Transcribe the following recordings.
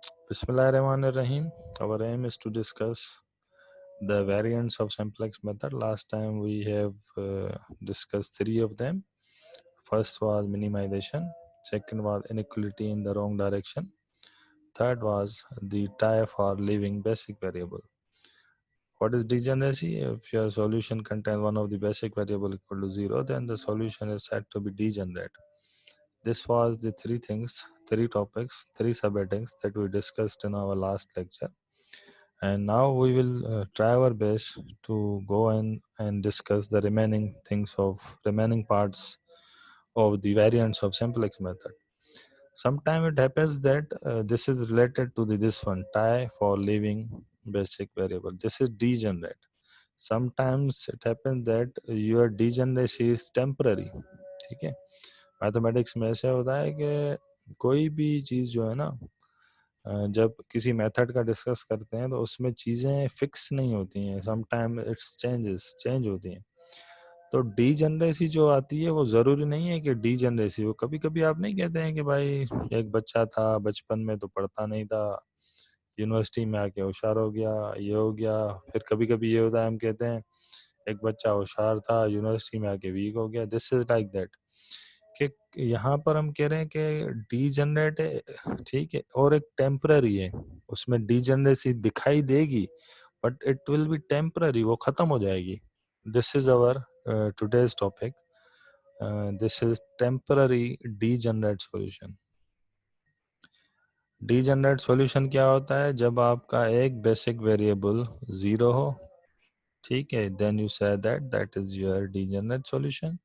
Bismillahirrahmanirrahim. Our aim is to discuss the variants of simplex method. Last time we have discussed three of them. First was minimization. Second was inequality in the wrong direction. Third was the tie for leaving basic variable. What is degeneracy? If your solution contains one of the basic variable equal to 0, then the solution is said to be degenerate. This was the three things, three topics, three subheadings that we discussed in our last lecture. And now we will try our best to go and discuss the remaining things of remaining parts of the variants of simplex method. Sometimes it happens that this is related to this one, tie for leaving basic variable. This is degenerate. Sometimes it happens that your degeneracy is temporary. ठीक है, mathematics में ऐसे होता है कि कोई भी चीज़ जो है ना, जब किसी मेथड का डिस्कस करते हैं तो उसमें चीज़ें फिक्स नहीं होती हैं, सम टाइम इट्स चेंज होती हैं। तो डीजनरेसी जो आती है वो ज़रूरी नहीं है कि डीजनरेसी हो। कभी कभी आप नहीं कहते हैं कि भाई एक बच्चा था, बचपन में तो पढ़ता नहीं था, यूनिवर्सिटी में आके होशियार हो गया, ये हो गया। फिर कभी कभी ये होता है, हम कहते हैं एक बच्चा होशियार था, यूनिवर्सिटी में आके वीक हो गया। दिस इज लाइक दैट कि यहाँ पर हम कह रहे हैं कि डीजनरेट है, ठीक है, और एक टेम्पररी है। उसमें डीजनरेसी दिखाई देगी but it will be temporary, वो खत्म हो जाएगी। This is our today's topic. This is temporary degenerate solution. Degenerate solution क्या होता है? जब आपका एक बेसिक वेरिएबल 0 हो, ठीक है, then you say that is your degenerate solution.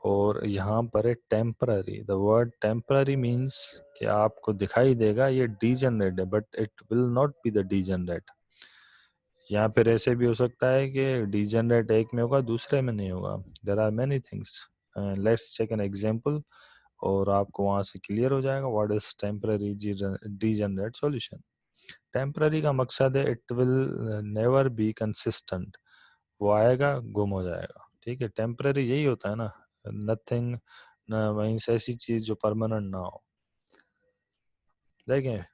और यहाँ पर है temporary. The word temporary means कि आपको दिखाई देगा ये डीजनरेट है but it will not be the degenerate. या फिर ऐसे भी हो सकता है कि डीजनरेट एक में होगा, दूसरे में नहीं होगा. There are many things. Let's take an example और आपको वहाँ से क्लियर हो जाएगा what is temporary degenerate solution. Temporary का मकसद है it will never be consistent. वो आएगा, गुम हो जाएगा. ठीक है, टेम्पररी यही होता है ना, नथिंग, न वहीं से ऐसी चीज जो परमानेंट ना हो. देखें,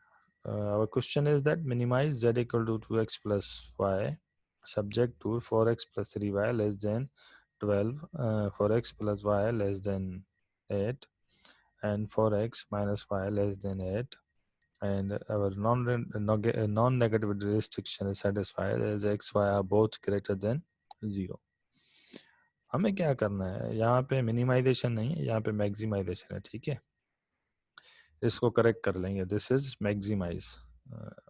our question is that minimize z equal to 2x plus y subject to 4x plus 3y less than 12, 4x plus y less than 8 and 4x minus y less than 8, and our non-negative restriction is satisfied as x y are both greater than 0. हमें क्या करना है? यहाँ पे minimisation नहीं है, यहाँ पे मैक्सिमाइजेशन है. ठीक है, इसको करेक्ट कर लेंगे. This is maximise.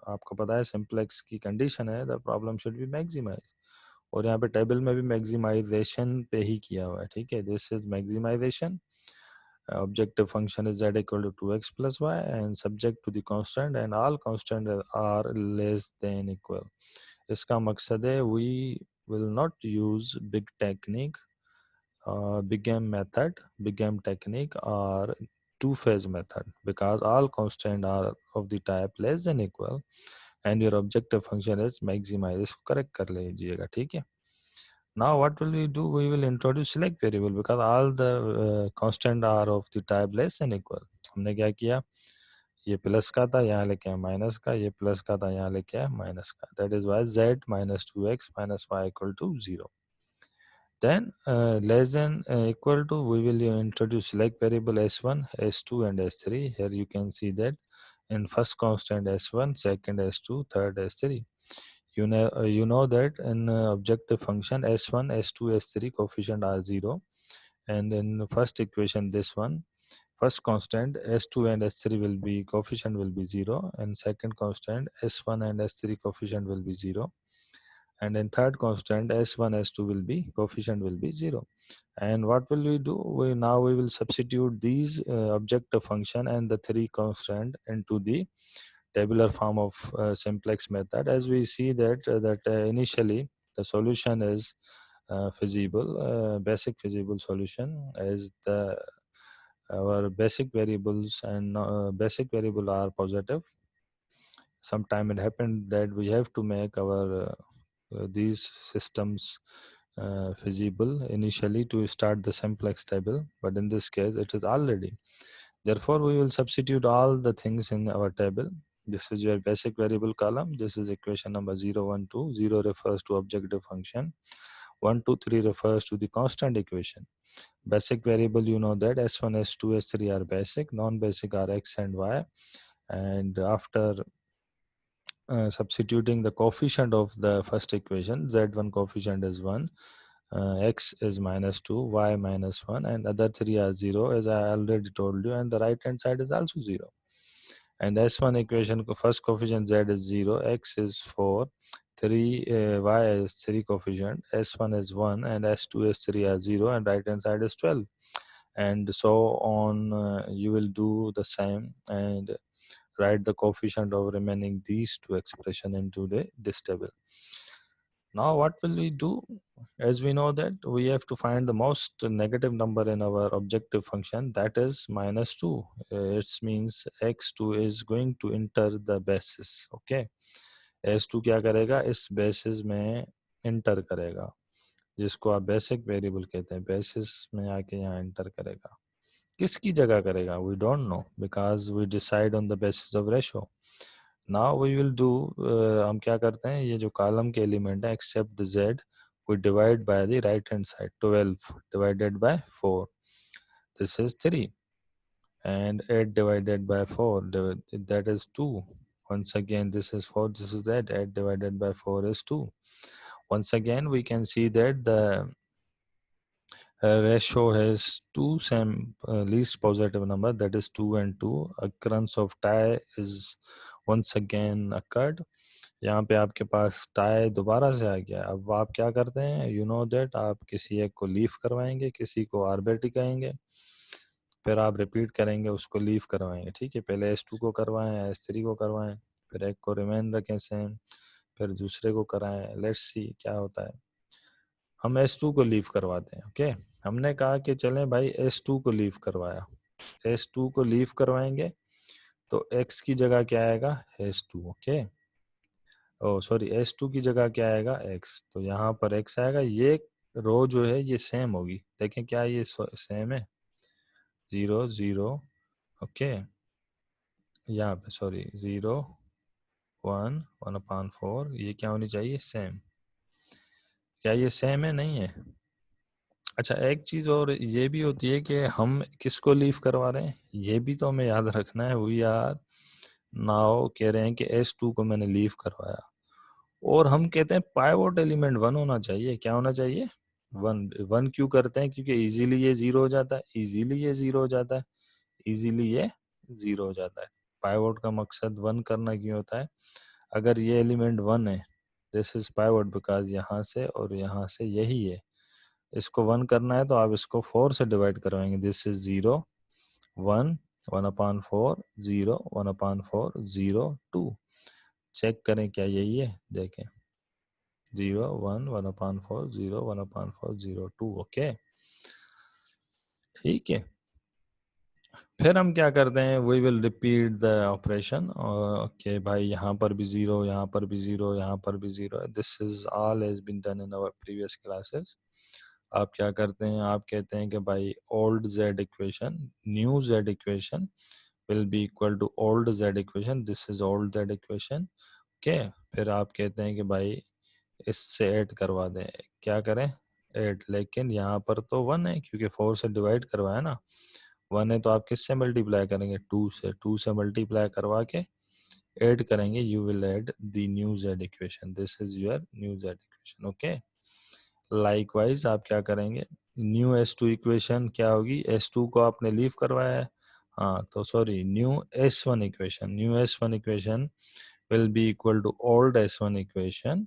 आपको पता है सिंप्लेक्स की कंडीशन है the problem should be maximise, और यहाँ पे टेबल में भी मैक्सिमाइजेशन पे ही किया हुआ है. ठीक है, this is maximisation. objective function is z equal to 2x plus y and subject to the constant and all constant are less than equal. इसका मकसद है we will not use big technique, big M method, big M technique or two-phase method because all constant are of the type less than equal and your objective function is maximize. इसको correct कर लीजिएगा. ठीक है. Now what will we do? We will introduce select variable because all the constant are of the type less than equal. हमने क्या किया? ये plus का था, यहाँ लेके आए माइनस का, ये प्लस का था, यहाँ लेके आए माइनस का. That is why z minus 2x minus y equal to 0. Then less than equal to, we will introduce select variable s1, s2 and s3. Here you can see that in first constant s1, second s2, third s3. You know that in objective function s1, s2, s3 coefficient are 0, and in the first equation this one, first constant s2 and s3 will be coefficient will be 0, and second constant s1 and s3 coefficient will be 0, and in third constant s1 s2 will be coefficient will be 0. And what will we do? We will substitute these objective function and the three constant into the tabular form of simplex method. As we see that initially the solution is feasible, basic feasible solution, as the our basic variables and basic variable are positive. Sometime it happened that we have to make our these systems feasible initially to start the simplex table, but in this case it is already. Therefore we will substitute all the things in our table. This is your basic variable column. This is equation number 0, 1, 2. 0 refers to objective function. 1, 2, 3 refers to the constant equation. Basic variable, you know that S1, S2, S3 are basic. Non-basic are X and Y. And after substituting the coefficient of the first equation, Z1 coefficient is 1, X is -2, Y -1, and other three are 0, as I already told you, and the right hand side is also 0. And S1 equation first coefficient Z is 0, X is 4, 3, Y is 3 coefficient, S1 is 1, and S2, S3 are 0, and right hand side is 12. And so on, you will do the same and write the coefficient of remaining these two expression into this table. Now what will we do? As we know that we have to find the most negative number in our objective function, that is -2. It means x2 is going to enter the basis. Okay, s2 क्या करेगा, इस basis में enter करेगा, जिसको आप basic variable कहते हैं, basis में आके यहाँ एंटर करेगा. किसकी जगह करेगा? We don't know because we decide on the basis of ratio. Now we will do, हम क्या करते हैं, ये जो कॉलम के एलिमेंट है except the z, we divide by the right hand side. 12 divided by 4, this is 3, and 8 divided by 4, that is 2. Once again this is 4, this is 8, 8 divided by 4 is 2. Once again we can see that the ratio has two same least positive number, that is 2 and 2. Occurrence of tie is once again occurred. यहाँ पे आपके पास tie दोबारा से आ गया. अब आप क्या करते हैं, यू नो दैट आप किसी एक को लीव करवाएंगे, किसी को आरबीटी कहेंगे, फिर आप रिपीट करेंगे, उसको लीव करवाएंगे. ठीक है, पहले S2 को करवाएं, S3 को करवाएं, फिर एक को रिमेन रखें सेम, फिर दूसरे को कराएं. लेट्स सी क्या होता है. हम S2 को लीव करवाते हैं. ओके, हमने कहा कि चलें भाई S2 को लीव करवाया, S2 को लीव करवाएंगे तो X की जगह क्या आएगा, S2. ओके, ओ सॉरी, S2 की जगह क्या आएगा, X. तो यहाँ पर X आएगा. ये रो जो है ये सेम होगी. देखें क्या ये सेम है, 0 0. ओके, यहाँ पे सॉरी 0 1 1/4, ये क्या होनी चाहिए, सेम. क्या ये सेम है, नहीं है. अच्छा, एक चीज़ और ये भी होती है कि हम किसको लीव करवा रहे हैं, ये भी तो हमें याद रखना है. वी आर नाउ कह रहे हैं कि S2 को मैंने लीव करवाया, और हम कहते हैं पाइवोट एलिमेंट 1 होना चाहिए. क्या होना चाहिए, 1. 1 क्यों करते हैं, क्योंकि इजीली ये 0 हो जाता है, इजीली ये 0 हो जाता है, इजीली ये 0 हो जाता है. पाइवोट का मकसद 1 करना क्यों होता है, अगर ये एलिमेंट 1 है, दिस इज पाइवोट बिकॉज यहाँ से और यहाँ से यही है, इसको 1 करना है तो आप इसको 4 से डिवाइड करवाएंगे. This is 0 1 1/4 0 1/4 0 2. चेक करें क्या यही है, देखें 0 1 1/4 0 1/4 0 2. ओके, ठीक है. फिर हम क्या करते हैं, we will repeat the operation. Okay भाई, यहाँ पर भी 0, यहाँ पर भी 0, यहाँ पर भी 0. This is all has been done in our previous classes. आप क्या करते हैं, आप कहते हैं कि भाई old z equation, new z equation will be equal to old z equation. This is old z equation. Okay, फिर आप कहते हैं कि भाई इससे ऐड करवा दें. क्या करें, ऐड. लेकिन यहाँ पर तो 1 है, क्योंकि 4 से डिवाइड करवाया ना. 1 है तो आप किससे मल्टीप्लाई करेंगे, 2 से. 2 से मल्टीप्लाई करवा के ऐड करेंगे. You will add the new z equation. This is your new z equation. Okay, likewise आप क्या करेंगे, न्यू S2 इक्वेशन क्या होगी, S2 को आपने लीव करवाया है, हाँ, तो sorry, new S1 equation, new S1 equation will be equal to old S1 equation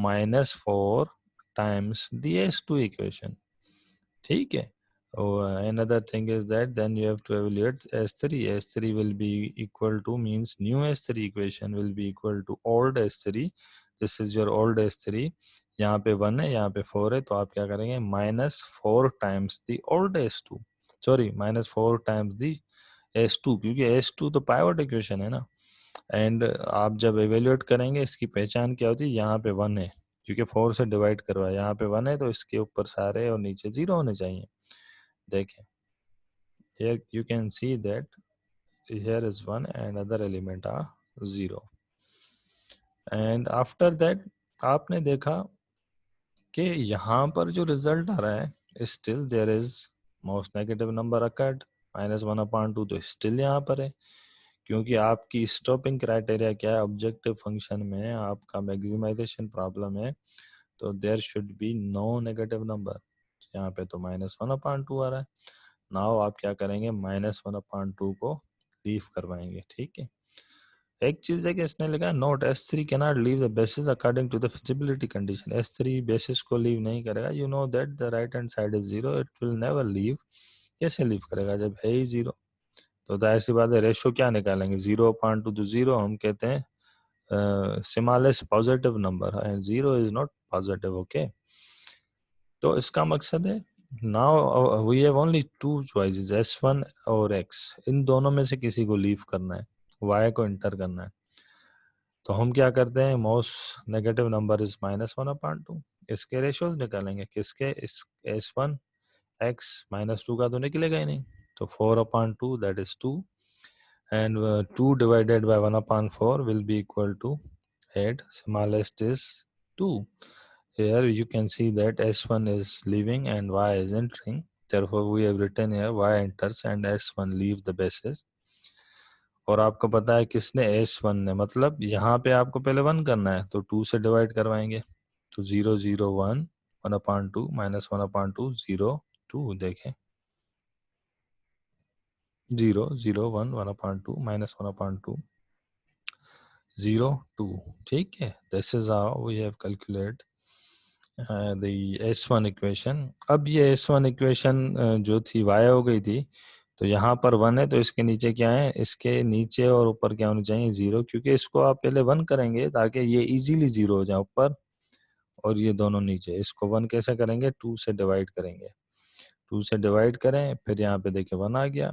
minus 4 times the S2 equation. ठीक है. Another thing is that then you have to evaluate S3. S3 will be equal to, means new S3 equation will be equal to old S3. This is your old S3. यहाँ पे 1 है, यहाँ पे 4 है, तो आप क्या करेंगे, -4 times the old S2. Sorry, -4 times the S2, क्योंकि S2 तो पाइवट इक्वेशन है ना. एंड आप जब एवेल्यूएट करेंगे, इसकी पहचान क्या होती है, यहाँ पे 1 है, क्योंकि 4 से डिवाइड करवाया, यहाँ पे 1 है तो इसके ऊपर सारे और नीचे 0 होने चाहिए. देखें, here you can see that here is 1 and other element are 0. And after that आपने देखा कि यहाँ पर जो रिजल्ट आ रहा है still there is most negative number occurred -1/2 तो स्टिल यहाँ पर है, क्योंकि आपकी स्टॉपिंग क्राइटेरिया क्या है ऑब्जेक्टिव फंक्शन में, आपका मैक्सिमाइजेशन प्रॉब्लम है, तो there should be no negative number. यहाँ पे तो -1/2 आ रहा है। नाउ आप क्या करेंगे, -1/2 को लीव करवाएंगे, ठीक है। एक चीज है कि इसने लिखा note S3 cannot leave the basis according to the feasibility condition. S3 basis को लीव नहीं करेगा, you know that the right hand side is 0, it will never leave. कैसे लीव करेगा जब है ही 0? तो ऐसी बात है, रेशो क्या निकालेंगे, 0/2 तो 0 हम कहते हैं smallest positive number and 0 is not positive, okay. तो इसका मकसद है now we have only two choices S1 और X, इन दोनों में से किसी को लीव करना है, Y को इंटर करना है। तो हम क्या करते हैं, मोस्ट नेगेटिव नंबर इज -1/2, इसके रेशियोज निकालेंगे, किसके, इस S1 X -2 का तो निकलेगा ही नहीं, तो 4/2 that is 2 and 2 divided by 1/4 will be equal to 8, smallest is 2. Here you can see that S1 is leaving and Y is entering, therefore we have written here Y enters and S1 leaves the basis. और आपको पता है किसने, S1 ने, मतलब यहाँ पे आपको पहले 1 करना है तो 2 से डिवाइड करवाएंगे, तो 0 0 1 1/2 -1/2 0 2, देखें 0 0 1 1/2 -1/2 0 2, ठीक है। This is how we have calculate the S1 equation. अब ये S1 इक्वेशन जो थी y हो गई थी, तो यहाँ पर 1 है तो इसके नीचे क्या है, इसके नीचे और ऊपर क्या होनी चाहिए, 0, क्योंकि इसको आप पहले 1 करेंगे ताकि ये इजीली 0 हो जाए ऊपर और ये दोनों नीचे। इसको 1 कैसे करेंगे, 2 से डिवाइड करेंगे, 2 से डिवाइड करें, फिर यहाँ पे देखिए 1 आ गया।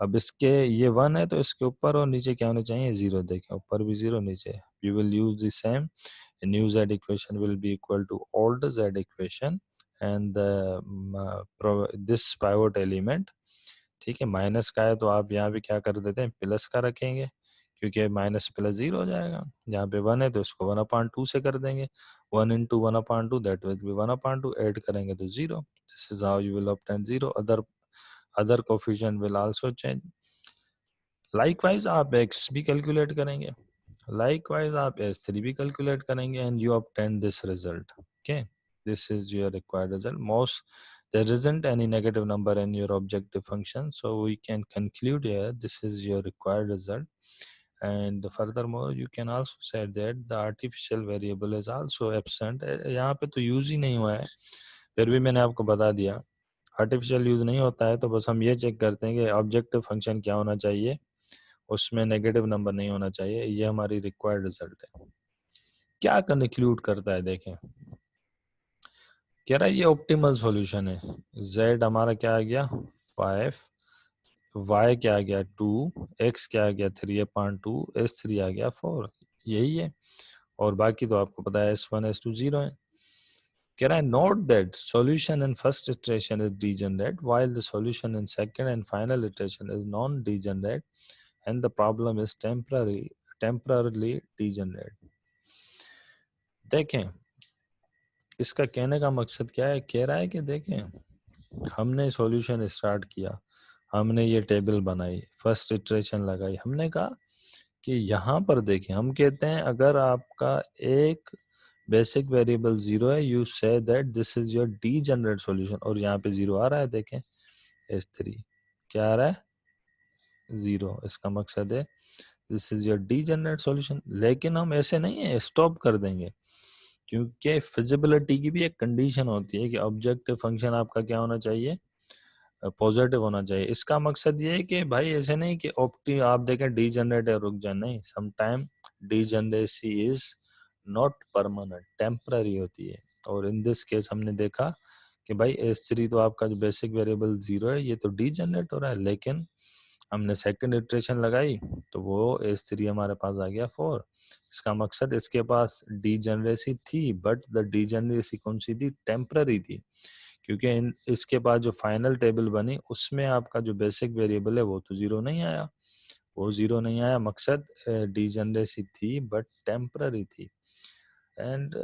अब इसके ये 1 है तो इसके ऊपर और नीचे क्या होने चाहिए, 0, देखें ऊपर भी 0 नीचे। We will use the same, new z equation will be equal to old z equation and this pivot element, ठीक है। माइनस का है तो आप यहाँ पे क्या कर देते हैं, प्लस का रखेंगे, क्योंकि माइनस प्लस 0 हो जाएगा। यहाँ पे 1 है तो इसको 1/2 से कर देंगे, 1 into 1/2 that will be 1/2, add करेंगे तो 0। This is how you will obtain 0। Other coefficient will also change. Likewise आप x भी कैलकुलेट करेंगे, लाइकवाइज आप S3 भी कैलकुलेट करेंगे and you obtain this result, okay. This is your required result. Most there isn't any negative number in your objective function, so we can conclude here this is your required result. And furthermore you can also say that the artificial variable is also absent. यहाँ पे तो use ही नहीं हुआ है, फिर भी मैंने आपको बता दिया आर्टिफिशियल यूज नहीं होता है, तो बस हम ये चेक करते हैं कि ऑब्जेक्टिव फंक्शन क्या होना चाहिए, उसमें नेगेटिव नंबर नहीं होना चाहिए। ये हमारी रिक्वायर्ड रिजल्ट है। क्या कंक्लूड करता है, देखें, कह रहा है ये ऑप्टिमल सॉल्यूशन है। z हमारा क्या आ गया 5, y क्या आ गया 2, x क्या आ गया 3/2, S3 आ गया 4, यही है। और बाकी तो आपको पता है S1 S2 0 है। कह रहा है note that solution in first iteration is degenerate while the solution in second and final iteration is non degenerate and the problem is temporarily degenerate. देखें इसका कहने का मकसद क्या है, कह रहा है कि देखें हमने सॉल्यूशन स्टार्ट किया, हमने ये टेबल बनाई, फर्स्ट इटरेशन लगाई, हमने कहा कि यहाँ पर देखें, हम कहते हैं अगर आपका एक बेसिक वेरिएबल 0 है, you say that this is your degenerate solution, और यहाँ पे 0 आ रहा है, देखें S3 क्या आ रहा है 0, इसका मकसद है this is your degenerate solution. लेकिन हम ऐसे नहीं है स्टॉप कर देंगे, क्योंकि फिजिबिलिटी की भी एक कंडीशन होती है कि ऑब्जेक्टिव फंक्शन आपका क्या होना चाहिए, पॉजिटिव होना चाहिए। इसका मकसद ये है कि भाई ऐसे नहीं कि आप देखें डीजनरेट है रुक जाए, नहीं, some time degeneracy is not permanent, temporary होती है। और इन दिस केस हमने देखा कि भाई S3 तो आपका जो बेसिक वेरिएबल 0 है ये तो डीजनरेट हो रहा है, लेकिन हमने सेकंड इटरेशन लगाई तो वो S3 हमारे पास आ गया 4। इसका मकसद इसके पास डीजनरेसी थी, बट द डीजनरेसी कौन सी थी, टेम्पररी थी, क्योंकि इसके बाद जो फाइनल टेबल बनी उसमें आपका जो बेसिक वेरिएबल है वो तो 0 नहीं आया, वो जीरो नहीं आया, मकसद डीजनरेसी थी बट टेम्पररी थी। एंड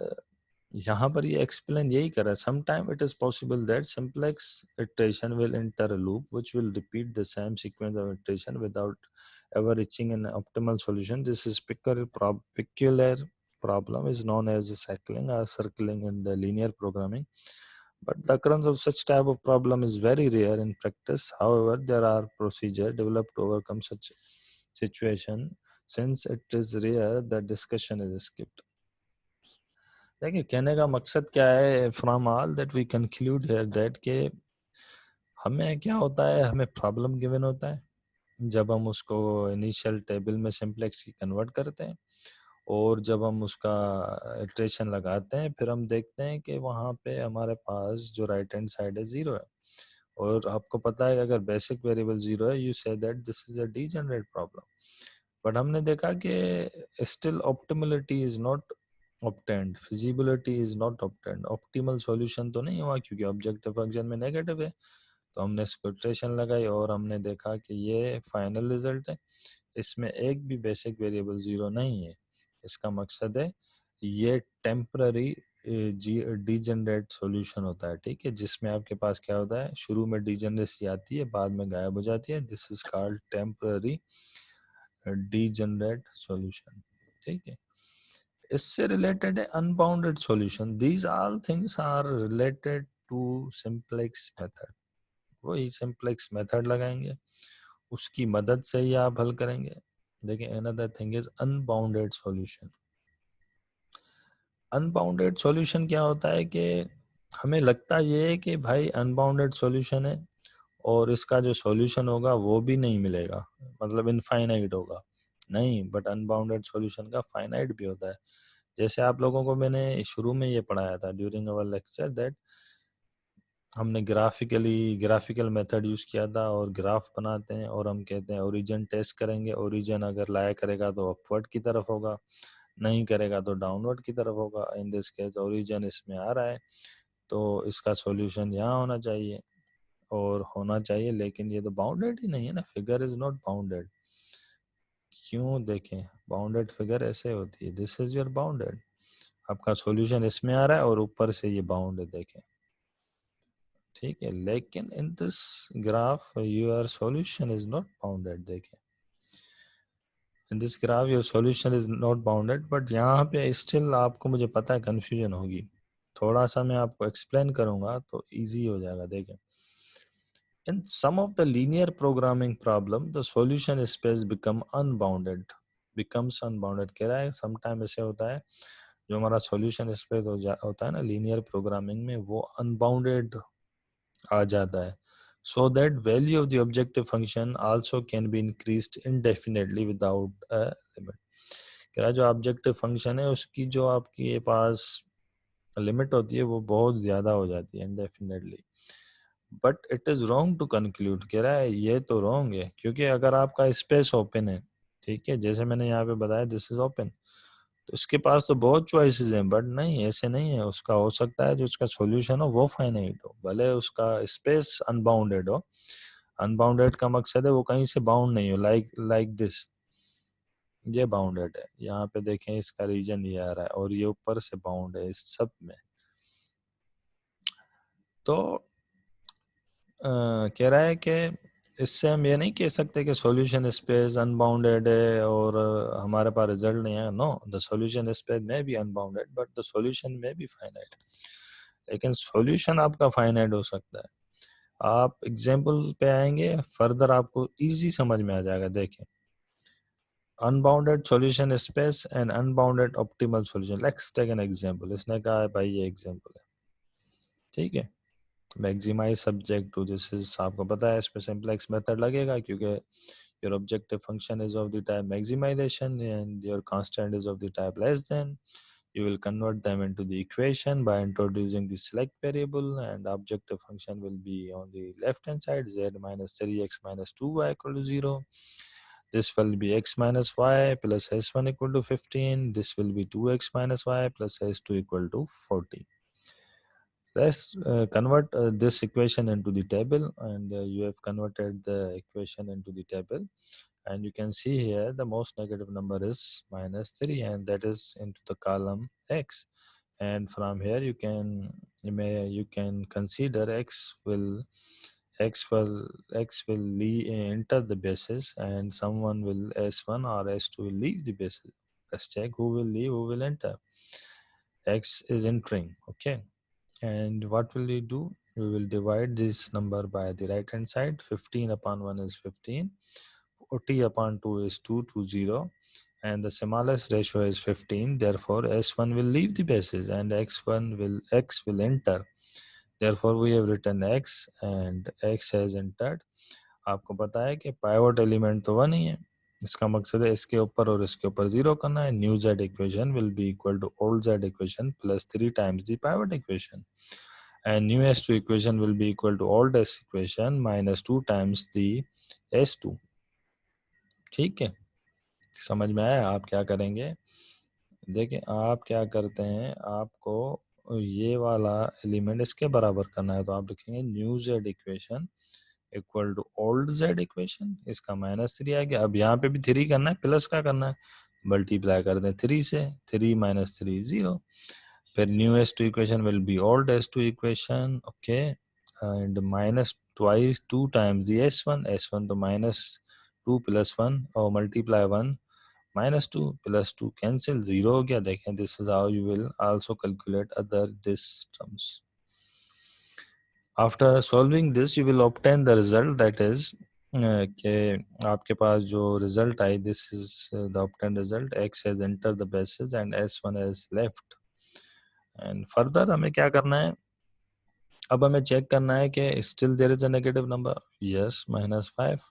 यहाँ पर ये एक्सप्लेन यही कर रहा है, some time it is possible that simplex iteration will enter a loop which will repeat the same sequence of iteration without ever reaching an optimal solution. This is peculiar problem is known as cycling or circling in the linear programming. But the occurrence of such type of problem is very rare in practice. However, there are procedures developed to overcome such situation. Since it is rare, the discussion is skipped. देखिए कहने का मकसद क्या है, from all that we conclude here that के हमें क्या होता है, हमें प्रॉब्लम गिवन होता है, जब हम उसको इनिशियल टेबल में सिंप्लेक्स की कन्वर्ट करते हैं और जब हम उसका इटरेशन लगाते हैं फिर हम देखते हैं कि वहाँ पे हमारे पास जो राइट हैंड साइड है ज़ीरो है, और आपको पता है कि अगर बेसिक वेरिएबल ज़ीरो है you say that this is a degenerate problem. But हमने देखा कि still optimality is not obtained, feasibility is not obtained, optimal solution तो नहीं हुआ क्योंकि ऑब्जेक्टिव फंक्शन में नेगेटिव है। तो हमने इसको इटरेशन लगाई और हमने देखा कि ये फाइनल रिजल्ट है, इसमें एक भी बेसिक वेरिएबल ज़ीरो नहीं है। इसका मकसद है ये टेम्पररी डीजनरेट सॉल्यूशन होता है, ठीक है, जिसमें आपके पास क्या होता है, शुरू में डीजनरेसी आती है बाद में गायब हो जाती है। This is called temporary degenerate solution, ठीक है। इससे रिलेटेड है unbounded solution. These all things are related to simplex method. वही सिंप्लेक्स मेथड लगाएंगे, उसकी मदद से ही आप हल करेंगे। देखिए another thing is unbounded solution. Unbounded solution क्या होता है कि हमें लगता ये है कि भाई अनबाउंडेड सॉल्यूशन है और इसका जो सॉल्यूशन होगा वो भी नहीं मिलेगा, मतलब इनफाइनाइट होगा। नहीं, बट अनबाउंडेड सॉल्यूशन का फाइनाइट भी होता है। जैसे आप लोगों को मैंने शुरू में ये पढ़ाया था ड्यूरिंग अवर लेक्चर दैट हमने ग्राफिकल मेथड यूज़ किया था और ग्राफ बनाते हैं और हम कहते हैं ओरिजिन टेस्ट करेंगे, ओरिजिन अगर लाया करेगा तो अपवर्ड की तरफ होगा, नहीं करेगा तो डाउनवर्ड की तरफ होगा। इन दिस केस ओरिजिन इसमें आ रहा है तो इसका सॉल्यूशन यहाँ होना चाहिए और होना चाहिए, लेकिन ये तो बाउंडेड ही नहीं है ना, फिगर इज नॉट बाउंडेड। क्यों, देखें बाउंडेड फिगर ऐसे होती है, दिस इज योर बाउंडेड, आपका सॉल्यूशन इसमें आ रहा है और ऊपर से ये बाउंड है, देखें, ठीक है। लेकिन in this graph your solution is not bounded, देखें in this graph your solution is not bounded. But यहाँ पे स्टिल आपको, मुझे पता है कंफ्यूजन होगी, थोड़ा सा मैं आपको एक्सप्लेन करूंगा तो इजी हो जाएगा। देखें in some of the linear programming problem the solution space becomes unbounded। कह रहा है समटाइम ऐसे होता है जो हमारा सॉल्यूशन स्पेस होता है ना लीनियर प्रोग्रामिंग में, वो अनबाउंडेड आ जाता है। So that value of the objective function also can be increased indefinitely without a limit. कह रहा है जो ऑब्जेक्टिव फंक्शन है उसकी जो आपके पास लिमिट होती है वो बहुत ज्यादा हो जाती है indefinitely. But it is wrong to conclude, कह रहा है ये तो रॉन्ग है क्योंकि अगर आपका स्पेस ओपन है, ठीक है, जैसे मैंने यहाँ पे बताया दिस इज ओपन, तो इसके पास तो बहुत चॉइसेस हैं, बट नहीं ऐसे नहीं है। उसका हो सकता है जो उसका सॉल्यूशन हो वो फाइनाइट हो, भले उसका स्पेस अनबाउंडेड हो। अनबाउंडेड का मकसद है वो कहीं से बाउंड नहीं हो, लाइक दिस, ये बाउंडेड है, यहाँ पे देखें इसका रीजन ये आ रहा है और ये ऊपर से बाउंड है इस सब में। तो कह रहा है कि इससे हम ये नहीं कह सकते कि सॉल्यूशन स्पेस अनबाउंडेड है और हमारे पास रिजल्ट नहीं है। नो, द सॉल्यूशन स्पेस में भी अनबाउंडेड बट द सॉल्यूशन में भी फाइनाइट, लेकिन सॉल्यूशन आपका फाइनाइट हो सकता है। आप एग्जांपल पे आएंगे फर्दर आपको इजी समझ में आ जाएगा। देखें unbounded solution space and unbounded optimal solution. Let's take an example. इसने कहा है भाई ये एग्जांपल है, ठीक है, maximise subject to, this is आपको पता है इसमें सिंप्लेक्स मेथड लगेगा क्योंकि your objective function is of the type maximization and your constant is of the type less than. You will convert them into the equation by introducing the select variable and objective function will be on the left hand side, z minus 3x minus 2y equal to 0. This will be x minus y plus s1 equal to 15. This will be 2x minus y plus s2 equal to 40. Let's convert this equation into the table, and you have converted the equation into the table. And you can see here the most negative number is -3, and that is into the column x. And from here you can consider x will enter the basis, and someone will s1 or s2 will leave the basis. Let's check who will leave, who will enter. X is entering, okay. And what will we do? We will divide this number by the right hand side. 15 upon 1 is 15. 40 upon 2 is 220, and the smallest ratio is 15. Therefore s1 will leave the basis and x will enter. Therefore we have written x and x has entered. आपको पता है कि pivot element तो 1 ही है, इसका मकसद है इसके ऊपर और इसके ऊपर 0 करना है. New z equation will be equal to old z equation plus 3 times the pivot equation, and new s2 equation will be equal to old s equation minus 2 times the s2. ठीक है, समझ में आया? आप क्या करेंगे, देखिए आप क्या करते हैं, आपको ये वाला एलिमेंट इसके बराबर करना है, तो आप लिखेंगे new z equation equal to old z equation. इसका -3 आ गया. अब यहाँ पे भी 3 करना है, प्लस का करना है, मल्टीप्लाई कर दें 3 से. 3 - 3 0. फिर new s2 equation will be old s2 equation, okay, and minus twice 2 times the s1 तो -2 plus 1 और multiply 1 -2 plus 2 cancel, 0 हो गया. देखें, this is how you will also calculate other this terms. After solving this you will obtain the result, that is कि आपके पास जो result I, this is the obtained result. x has entered the basis and s1 has left. And further हमें क्या करना है, अब हमें check करना है कि still there is a negative number. Yes, -5.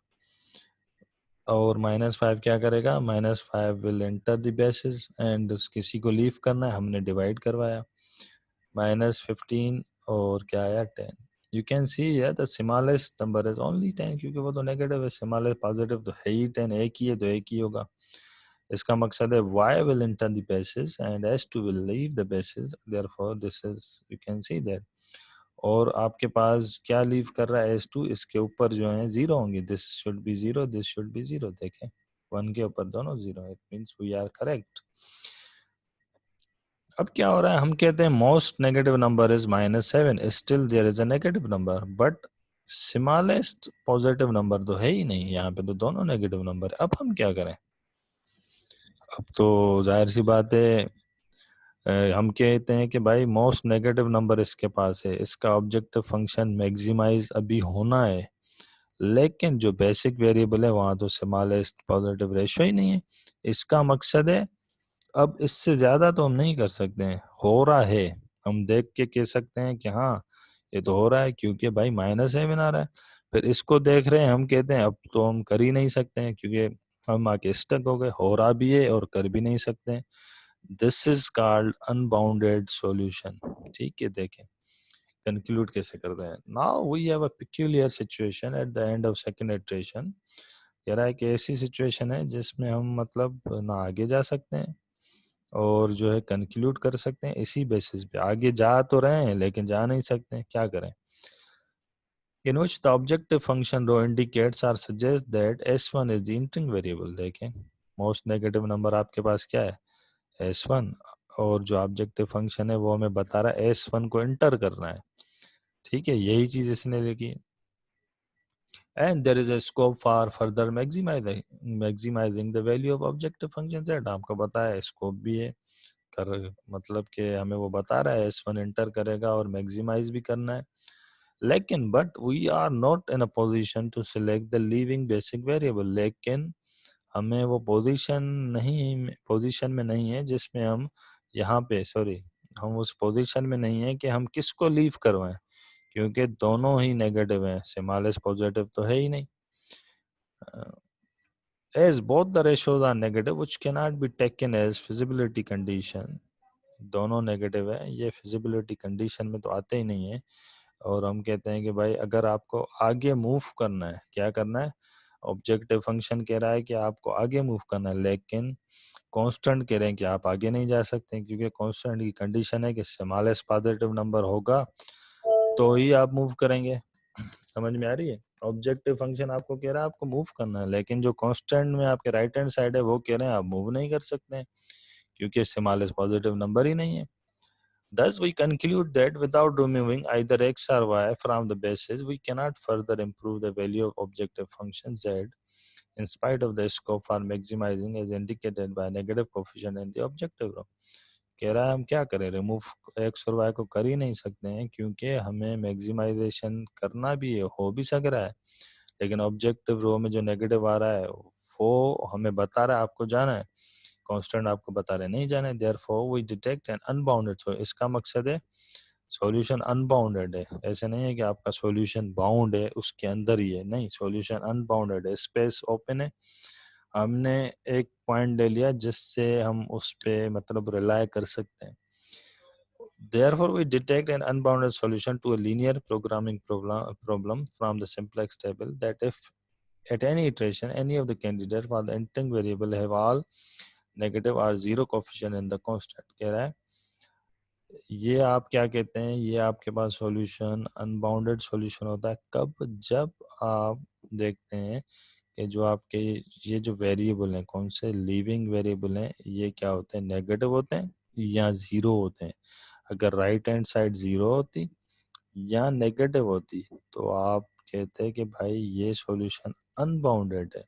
और -5 क्या करेगा, -5 will enter the basis and किसी को लीव करना है, हमने डिवाइड करवाया. -15 और क्या आया 10. You can see here the smallest number is only 10, क्योंकि वो तो नेगेटिव है, स्मॉलेस्ट पॉजिटिव तो है ही 10, एक ही है तो एक ही होगा. इसका मकसद है y will enter the basis and s2 will leave the basis, therefore this is, you can see that. और आपके पास क्या लीव कर रहा है, s2, इसके ऊपर जो है 0 होंगे, this should be 0, this should be 0. देखें 1 के ऊपर दोनों 0, it means we are correct. अब क्या हो रहा है, हम कहते हैं most negative number is -7, still there is a negative number, but smallest positive number तो है ही नहीं, यहाँ पे तो दोनों नेगेटिव नंबर. अब हम क्या करें, अब तो जाहिर सी बात है, हम कहते हैं कि भाई मोस्ट नेगेटिव नंबर इसके पास है, इसका ऑब्जेक्टिव फंक्शन मैक्सिमाइज अभी होना है, लेकिन जो बेसिक वेरिएबल है वहाँ तो स्मॉलेस्ट पॉजिटिव रेशियो ही नहीं है. इसका मकसद है अब इससे ज़्यादा तो हम नहीं कर सकते हैं, हो रहा है, हम देख के कह सकते हैं कि हाँ ये तो हो रहा है, क्योंकि भाई -7 आ रहा है. फिर इसको देख रहे हैं, हम कहते हैं अब तो हम कर ही नहीं सकते हैं, क्योंकि हम आके स्टक हो गए, हो रहा भी है और कर भी नहीं सकते हैं. This is called unbounded solution. ठीक है, देखें कंक्लूड कैसे करते हैं. Now we have a peculiar situation at the end of second iteration. कह रहा है कि ऐसी सिचुएशन है जिसमें हम मतलब ना आगे जा सकते हैं और जो है कंक्लूड कर सकते हैं इसी बेसिस पे. आगे जा तो रहे हैं लेकिन जा नहीं सकते हैं, क्या करें. In which the objective function rho indicates or suggests that s1 is the entering variable. देखें मोस्ट नेगेटिव नंबर आपके पास क्या है, s1, और जो ऑब्जेक्टिव फंक्शन है वो हमें बता रहा है s1 को एंटर करना है. ठीक है, यही चीज इसने लिखी. And there is a scope for further maximising the value of objective function z. आपको पता है स्कोप भी है, कर मतलब कि हमें वो बता रहा है s1 एंटर करेगा और मैक्सिमाइज भी करना है. लेकिन but we are not in a position to select the leaving basic variable. लेकिन हमें वो पोजीशन में नहीं है जिसमें हम यहाँ पे हम उस पोजीशन में नहीं है कि हम किसको लीव करवाएं, क्योंकि दोनों ही नेगेटिव हैं, स्मॉलेस्ट पॉजिटिव तो है ही नहीं. as both the ratios are negative which cannot be taken as feasibility condition. दोनों नेगेटिव है, ये फिजिबिलिटी कंडीशन में तो आते ही नहीं है. और हम कहते हैं कि भाई अगर आपको आगे मूव करना है, क्या करना है, ऑब्जेक्टिव फंक्शन कह रहा है कि आपको आगे मूव करना है, लेकिन कांस्टेंट कह रहे हैं कि आप आगे नहीं जा सकते हैं, क्योंकि कांस्टेंट की कंडीशन है कि स्मॉलेस्ट पॉजिटिव नंबर होगा तो ही आप मूव करेंगे. समझ में आ रही है? ऑब्जेक्टिव फंक्शन आपको कह रहा है आपको मूव करना है, लेकिन जो कांस्टेंट में आपके राइट हैंड साइड है वो कह रहे हैं आप मूव नहीं कर सकते हैं, क्योंकि स्मॉल इज पॉजिटिव नंबर ही नहीं है. Thus, we conclude that without removing either x or y from the basis, we cannot further improve the value of objective function z in spite of the scope for maximizing as indicated by negative coefficient in the objective row. कह रहा है हम क्या करें, remove x और Y को कर ही नहीं सकते हैं, क्योंकि हमें मैक्सिमाइजेशन करना भी है, हो भी सक रहा है, लेकिन ऑब्जेक्टिव रो में जो नेगेटिव आ रहा है वो हमें बता रहा है आपको जाना है, कांस्टेंट आपको बता रहे नहीं जाना है. Therefore we detect an unbounded. So इसका मकसद है सॉल्यूशन अनबाउंडेड है. ऐसे नहीं है कि आपका सॉल्यूशन बाउंड है उसके अंदर ही है, नहीं, सॉल्यूशन अनबाउंडेड है, स्पेस ओपन है. हमने एक पॉइंट ले लिया जिससे हम उस पे मतलब रिलाय कर सकते हैं. Therefore, we detect an unbounded solution to a linear programming problem from the simplex table that if at any iteration any of the candidates for the entering variable have all negative or zero coefficient in the constant. कह रहा है ये आप क्या कहते हैं, ये आपके पास सॉल्यूशन अनबाउंडेड सॉल्यूशन होता है कब, जब आप देखते हैं कि जो आपके ये जो वेरिएबल हैं, कौन से लिविंग वेरिएबल हैं, ये क्या होते हैं, नेगेटिव होते हैं या जीरो होते हैं. अगर राइट हैंड साइड जीरो होती या नेगेटिव होती तो आप कहते हैं कि भाई ये सॉल्यूशन अनबाउंडेड है.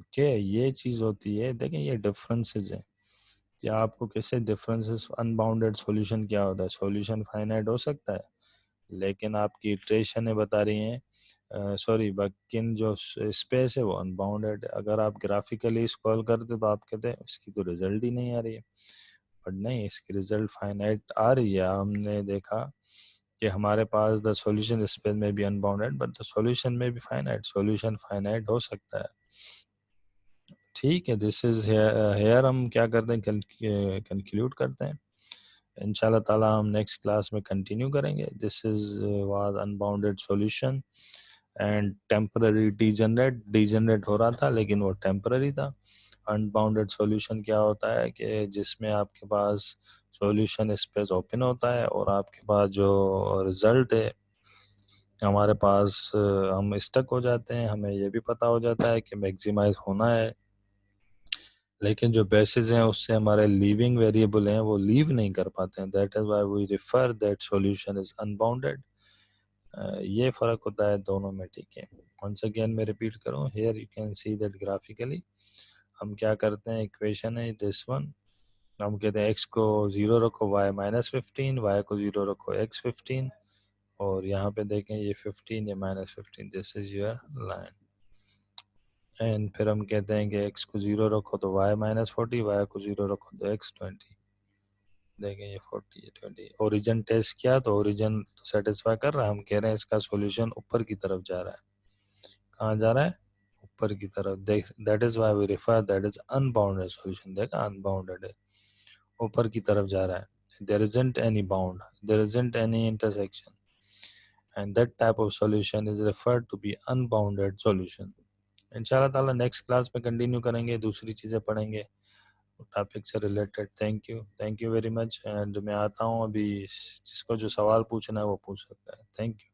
ओके, ये चीज होती है. देखें ये डिफरेंसेस है कि आपको कैसे डिफरेंसेस. अनबाउंडेड सॉल्यूशन क्या होता है, सॉल्यूशन फाइनाइट हो सकता है, लेकिन आपकी इटरेशन बता रही हैं, सॉरी बाकिन जो स्पेस है वो अनबाउंडेड है. अगर आप ग्राफिकली स्क्रॉल करते तो आप कहते हैं इसकी तो रिजल्ट ही नहीं आ रही है, बट नहीं, इसकी रिजल्ट फाइनाइट आ रही है. हमने देखा कि हमारे पास द सॉल्यूशन स्पेस में भी अनबाउंडेड बट द सॉल्यूशन में भी फाइनाइट, सॉल्यूशन फाइनाइट हो सकता है. ठीक है, दिस इज हेयर हम क्या करते हैं, कंक्लूड करते हैं. इंशाल्लाह ताला हम नेक्स्ट क्लास में कंटिन्यू करेंगे. This is was unbounded solution and temporary degenerate हो रहा था, लेकिन वो टेम्पररी था. अनबाउंडेड सॉल्यूशन क्या होता है कि जिसमें आपके पास सॉल्यूशन स्पेस ओपन होता है और आपके पास जो रिजल्ट है हमारे पास हम स्टक हो जाते हैं. हमें ये भी पता हो जाता है कि मैक्सिमाइज होना है, लेकिन जो बेसिस हैं उससे हमारे लीविंग वेरिएबल हैं वो लीव नहीं कर पाते हैं. That is why we refer that solution is unbounded. ये फर्क होता है दोनों में. ठीक है, वंस अगेन मैं रिपीट करूं, here you can see that graphically हम क्या करते हैं, इक्वेशन है दिस वन. हम कहते हैं x को 0 रखो, y -15, y को 0 रखो, x 15, और यहाँ पे देखें ये 15 ये -15, this is your line. And फिर हम कहते हैं कि x को 0 रखो तो y -40, y को 0 रखो तो x 20. देखें ये 40 ये 20. ओरिजिन टेस्ट किया तो ओरिजिन सेटिस्फाई कर रहा है. हम कह रहे हैं इसका सॉल्यूशन ऊपर की तरफ जा रहा है. कहाँ जा रहा है, ऊपर की तरफ. देख, that is why we refer that is unbounded solution. देखा अनबाउंडेड है, ऊपर की तरफ जा रहा है. there isn't any bound, there isn't any intersection, and that type of solution is referred to be unbounded solution. इंशाल्लाह ताला नेक्स्ट क्लास में कंटिन्यू करेंगे, दूसरी चीज़ें पढ़ेंगे टॉपिक से related. Thank you very much. And मैं आता हूँ अभी, जिसको जो सवाल पूछना है वो पूछ सकता है. Thank you.